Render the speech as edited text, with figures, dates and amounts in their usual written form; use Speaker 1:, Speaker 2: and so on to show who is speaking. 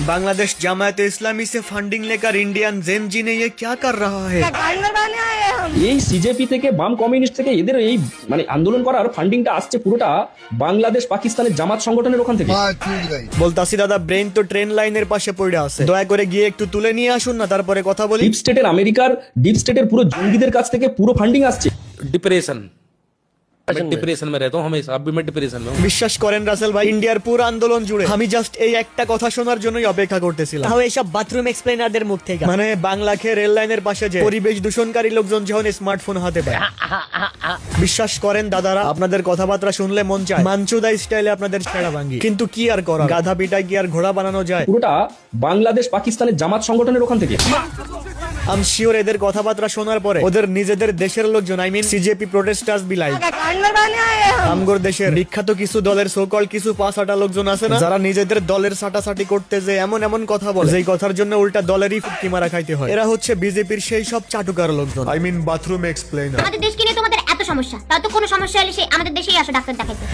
Speaker 1: बांग्लादेश जमात इस्लामी से फंडिंग लेकर इंडियन जेन जी ने ये क्या कर रहा है?
Speaker 2: এই সিজেপি থেকে বাম কমিউনিস্ট থেকে এদের এই মানে আন্দোলন করার ফান্ডিংটা আসছে পুরোটা বাংলাদেশ পাকিস্তানের জামাত সংগঠনের ওখান থেকে।
Speaker 1: বলতাছি দাদা, ব্রেন তো ট্রেন লাইনের পাশে পড়ে আছে, দয়া করে গিয়ে একটু তুলে নিয়ে আসুন না, তারপরে কথা বলি।
Speaker 2: ডিপ স্টেটের আমেরিকার ডিপ স্টেটের পুরো জঙ্গিদের কাছ থেকে পুরো ফান্ডিং আসছে।
Speaker 3: डिप्रेशन मैं डिप्रेशन में रहता हूँ हमेशा, अब भी मैं डिप्रेशन में हूँ।
Speaker 1: বিশ্বাস করেন রাসেল ভাই, ইন্ডিয়ার পুরো আন্দোলন জুড়ে আমি জাস্ট এই একটা কথা শোনার জন্যই অপেক্ষা করতেছিলাম।
Speaker 4: তাও এইসব বাথরুম এক্সপ্লেনারদের মুখ থেকে।
Speaker 1: মানে বাংলা খেয়ে রেল লাইনের পাশে যে পরিবেশ দূষণকারী লোকজন যখন স্মার্টফোন হাতে পায়, বিশ্বাস করেন দাদারা, আপনাদের কথাবার্তা শুনলে মন চায় মানচুদা স্টাইলে আপনাদের ছেড়া ভাঙ্গি, কিন্তু কি আর করা, গাধা পিটায় কি আর ঘোড়া বানানো যায়?
Speaker 2: পুরোটা বাংলাদেশ পাকিস্তানের জামাত সংগঠনের ওখান থেকে।
Speaker 1: আম শিওর এদের কথাবার্তা শোনার পরে ওদের নিজেদের দেশের লোকজন, আই মিন সিজেপি প্রোটেস্টার্স বিলাই আমগর দেশের বিখ্যাত কিছু দলের সোকল কিছু পাঁচটা লোকজন আছে না, যারা নিজেদের দলের সাটাসাটি করতে যে এমন এমন কথা বলে যেই কথার জন্য উল্টা দলেরই ফুটকি মারা খাইতে হয়। এরা হচ্ছে বিজেপির সেই সব চাটুকার লোকজন, আই মিন বাথরুম এক্সপ্লেইনার।
Speaker 5: আমাদের দেশকে নিয়ে তোমাদের এত সমস্যা, তাও তো কোনো সমস্যা হলে সে আমাদের দেশেই আসো ডাক্তার দেখাইতে।